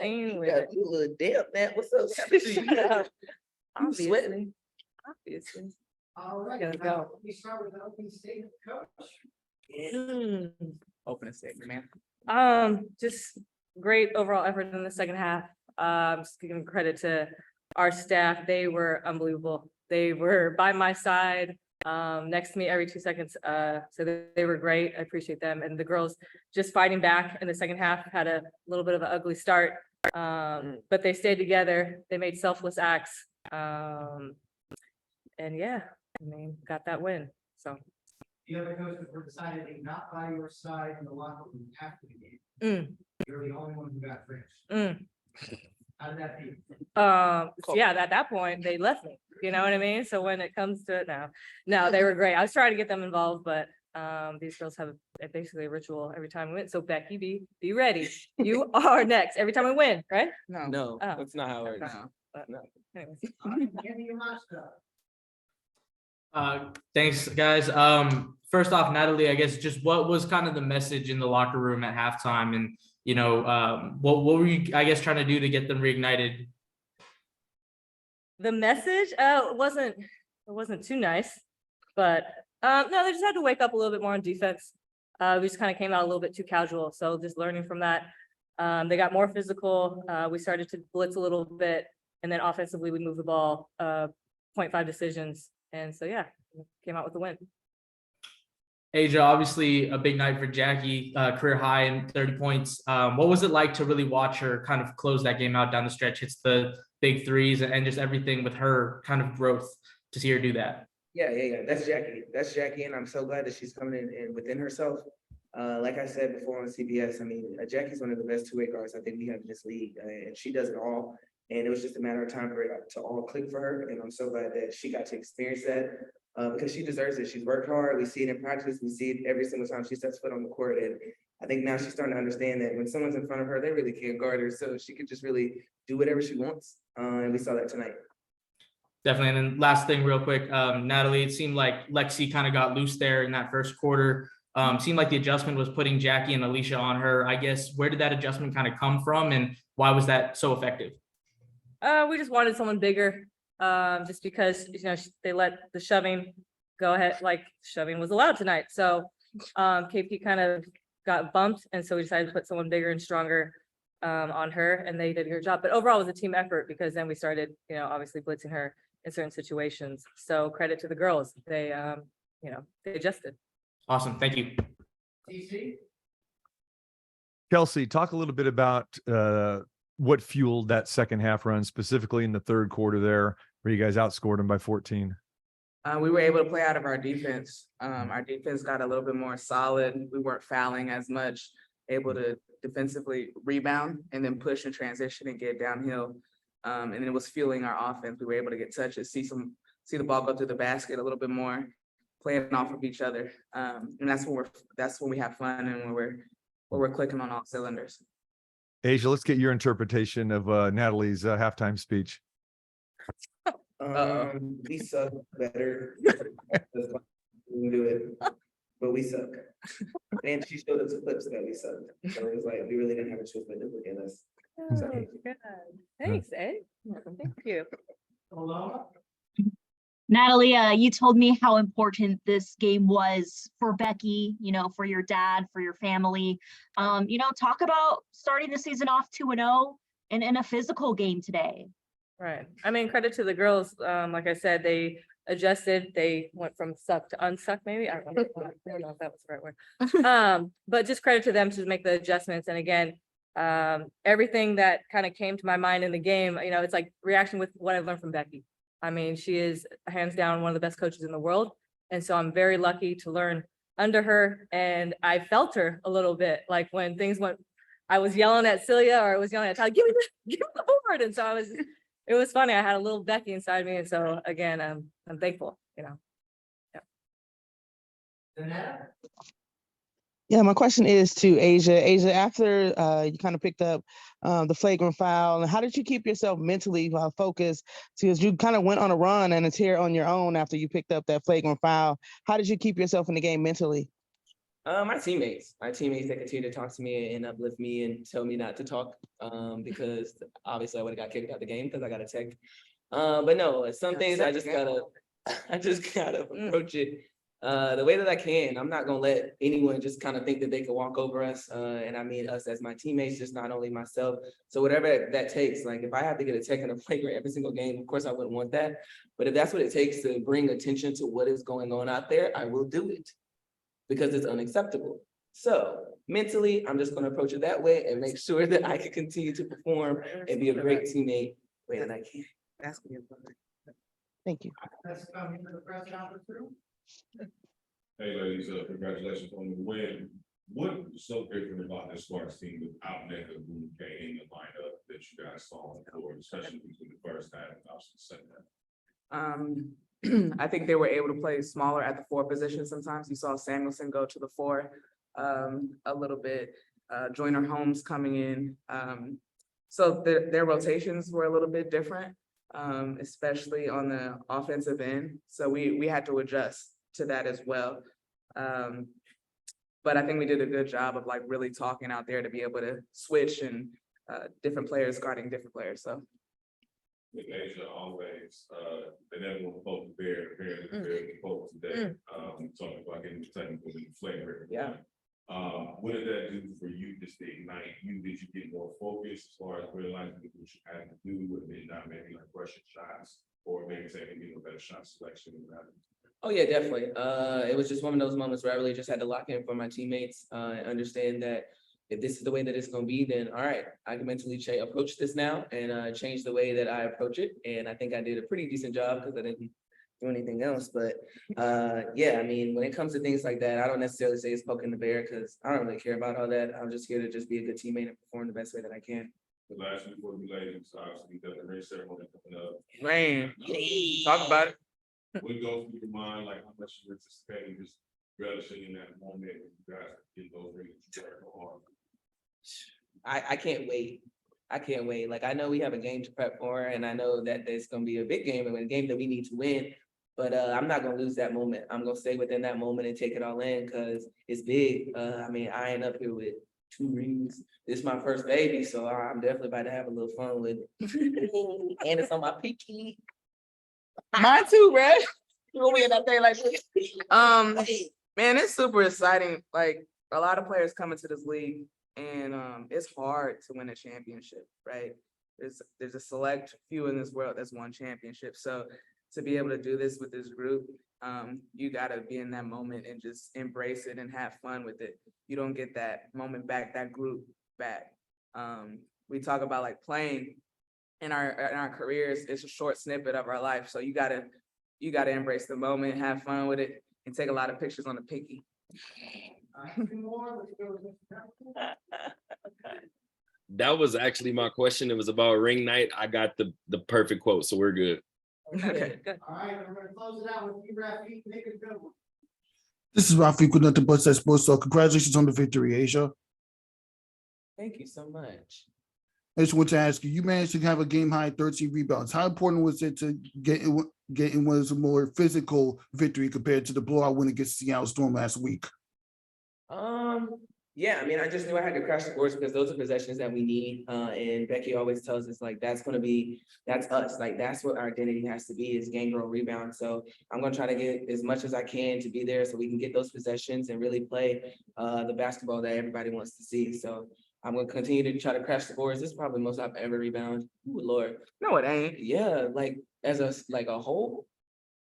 playing with You got a little damp that. What's up? Shut up. You sweating? Obviously. All right, Gotta now, go. we start with the opening statement, coach. Mm. Open a statement, man. Just great overall effort in the second half. Just giving credit to our staff. They were unbelievable. They were by my side, next to me every 2 seconds. So they were great. I appreciate them. And the girls just fighting back in the second half had a little bit of an ugly start. But they stayed together. They made selfless acts. And yeah, I mean, got that win. So. The other coaches were decidedly not by your side in the locker room after the game. You're the only one who got finished. How did that feel? Yeah, at that point, they left me, you know what I mean? So when it comes to it now, no, they were great. I was trying to get them involved, but these girls have basically a ritual every time we win. So Becky, be ready. You are next every time we win, right? No, Oh. that's not how it works. Anyways. All right, give me your hot stuff. Thanks, guys. First off, Natalie, I guess just what was kind of the message in the locker room at halftime, and what were you, I guess, trying to do to get them reignited? The message, it wasn't too nice, but no, they just had to wake up a little bit more on defense. We just kind of came out a little bit too casual, so just learning from that. They got more physical. We started to blitz a little bit, and then offensively we moved the ball, 0.5 decisions, and so yeah, came out with the win. Asia, obviously a big night for Jackie, career high in 30 points. What was it like to really watch her kind of close that game out down the stretch, hits the big threes and just everything with her kind of growth to see her do that? Yeah. That's Jackie, and I'm so glad that she's coming in within herself. Like I said before on CBS, I mean, Jackie's one of the best two-way guards I think we have in this league, and she does it all. And it was just a matter of time for it to all click for her, and I'm so glad that she got to experience that. Because she deserves it. She's worked hard. We see it in practice. We see it every single time she sets foot on the court. And I think now she's starting to understand that when someone's in front of her, they really can't guard her. So she could just really do whatever she wants. And we saw that tonight. Definitely. And then last thing real quick, Natalie, it seemed like Lexie kind of got loose there in that first quarter. Seemed like the adjustment was putting Jackie and Alicia on her. I guess, where did that adjustment kind of come from, and why was that so effective? We just wanted someone bigger. Just because, they let the shoving go ahead, like shoving was allowed tonight. So KP kind of got bumped. And so we decided to put someone bigger and stronger on her, and they did a good job. But overall, it was a team effort, because then we started, obviously blitzing her in certain situations. So credit to the girls. They adjusted. Awesome. Thank you. TC? Kelsey, talk a little bit about what fueled that second half run, specifically in the third quarter there, where you guys outscored them by 14. We were able to play out of our defense. Our defense got a little bit more solid. We weren't fouling as much, able to defensively rebound and then push and transition and get downhill. And it was fueling our offense. We were able to get touches, see the ball go through the basket a little bit more, playing off of each other. And that's when we have fun and when we're clicking on all cylinders. Asia, let's get your interpretation of Natalie's halftime speech. We suck better. We can do it, but we suck. And she showed us the clips that we sucked. So it was like, we really didn't have a choice but to look at us. Oh, good. Thanks, Thank you. Alona? Natalie, you told me how important this game was for Becky, for your dad, for your family. Talk about starting the season off 2-0 and in a physical game today. Right. I mean, credit to the girls. Like I said, they adjusted. They went from suck to unsuck, maybe. I don't know if that was the right word. But just credit to them to make the adjustments. And again, everything that kind of came to my mind in the game, it's like reaction with what I've learned from Becky. I mean, she is hands down one of the best coaches in the world. And so I'm very lucky to learn under her. And I felt her a little bit, like when things went, I was yelling at Celia, or I was yelling at Tyler, give me the board. And so it was funny. I had a little Becky inside me. And so again, I'm thankful, Yeah. Danette? Yeah, my question is to Asia. Asia, after you kind of picked up the flagrant foul, how did you keep yourself mentally focused? Because you kind of went on a run and it's here on your own after you picked up that flagrant foul. How did you keep yourself in the game mentally? My teammates that continue to talk to me and uplift me and tell me not to talk, because obviously I would have got kicked out the game because I got a tech. But no, some things I just gotta approach it the way that I can. I'm not gonna let anyone just kind of think that they can walk over us. And I mean us as my teammates, just not only myself. So whatever that takes, like if I have to get a tech in a flagrant every single game, of course I wouldn't want that. But if that's what it takes to bring attention to what is going on out there, I will do it because it's unacceptable. So mentally, I'm just gonna approach it that way and make sure that I can continue to perform and be a great teammate way that I can. That's gonna be fun. Thank you. Let's come into the press conference room. Hey, ladies, congratulations on the win. What was so different about this Sparks team without Nick Ogwumike in the lineup that you guys saw on the floor, especially between the first half and obviously the second half? I think they were able to play smaller at the 4 position sometimes. You saw Samuelson go to the 4 a little bit, Joyner Holmes coming in. So their rotations were a little bit different, especially on the offensive end. So we had to adjust to that as well. But I think we did a good job of like really talking out there to be able to switch and different players guarding different players. So. With Asia always, they never want to poke the bear, the poke today. Talking about getting technical and flavor. Yeah. What did that do for you just to ignite you? Did you get more focused as far as realizing what you had to do and then not maybe like rushing shots or maybe taking a better shot selection? Oh yeah, definitely. It was just one of those moments where I really just had to lock in for my teammates and understand that if this is the way that it's gonna be, then all right, I can mentally approach this now and change the way that I approach it. And I think I did a pretty decent job because I didn't do anything else. But yeah, I mean, when it comes to things like that, I don't necessarily say it's poking the bear because I don't really care about all that. I'm just here to just be a good teammate and perform the best way that I can. The last week before the ladies, obviously we got the ring ceremony coming up. Man, talk about it. What goes through your mind, like how much you're anticipating, just relishing in that moment when you guys get those rings on? I can't wait. I can't wait. Like I know we have a game to prep for, and I know that it's gonna be a big game and a game that we need to win. But I'm not gonna lose that moment. I'm gonna stay within that moment and take it all in because it's big. I mean, I ain't up here with 2 rings. This is my first baby, so I'm definitely about to have a little fun with it. And it's on my pinky. Mine too, bro. You want me in that thing like this? Man, it's super exciting. Like a lot of players come into this league, and it's hard to win a championship, right? There's a select few in this world that's won championships. So to be able to do this with this group, you gotta be in that moment and just embrace it and have fun with it. You don't get that moment back, that group back. We talk about like playing in our careers. It's a short snippet of our life. So you gotta embrace the moment, have fun with it, and take a lot of pictures on the pinky. 2 more, let's go to Mr. That was actually my question. It was about ring night. I got the perfect quote, so we're good. Okay. Good. All right, we're gonna close it out with you, Rafi. Make it a good one. This is Rafi with nothing but sports. So congratulations on the victory, Asia. Thank you so much. I just want to ask you, you managed to have a game high 13 rebounds. How important was it to get in one of the more physical victory compared to the blowout win against Seattle Storm last week? Yeah, I mean, I just knew I had to crash the boards because those are possessions that we need. And Becky always tells us like, that's us. Like, that's what our identity has to be is game, girl, rebound. So I'm going to try to get as much as I can to be there so we can get those possessions and really play the basketball that everybody wants to see. So I'm going to continue to try to crash the boards. This is probably the most I've ever rebounded. Ooh, Lord. No, it ain't. Yeah, like as a whole,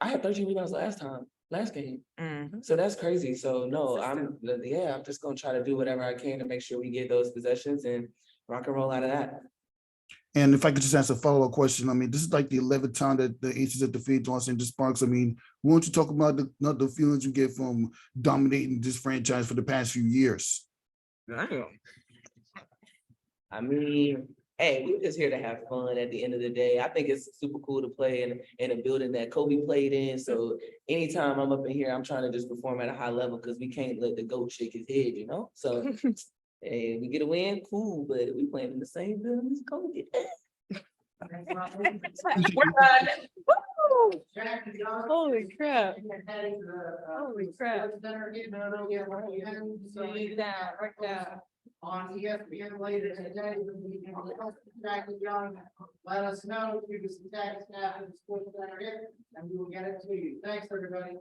I had 13 rebounds last game. So that's crazy. So no, I'm just gonna try to do whatever I can to make sure we get those possessions and rock and roll out of that. And if I could just ask a follow-up question, I mean, this is like the 11th time that the Aces have defeated Los Angeles Sparks. I mean, won't you talk about the feelings you get from dominating this franchise for the past few years? Damn. I mean, hey, we're just here to have fun at the end of the day. I think it's super cool to play in a building that Kobe played in. So anytime I'm up in here, I'm trying to just perform at a high level because we can't let the GOAT shake his head, you know? So hey, we get a win, cool, but we playing in the same building as Kobe. We're done. Woo! Jackie Young. Holy crap. And then heading to the, Holy crap. Center, getting Right down, right down. on ESPN later today. Jackie Young, let us know, give us some tax staff and sports center hit, and we will get it to you. Thanks, everybody.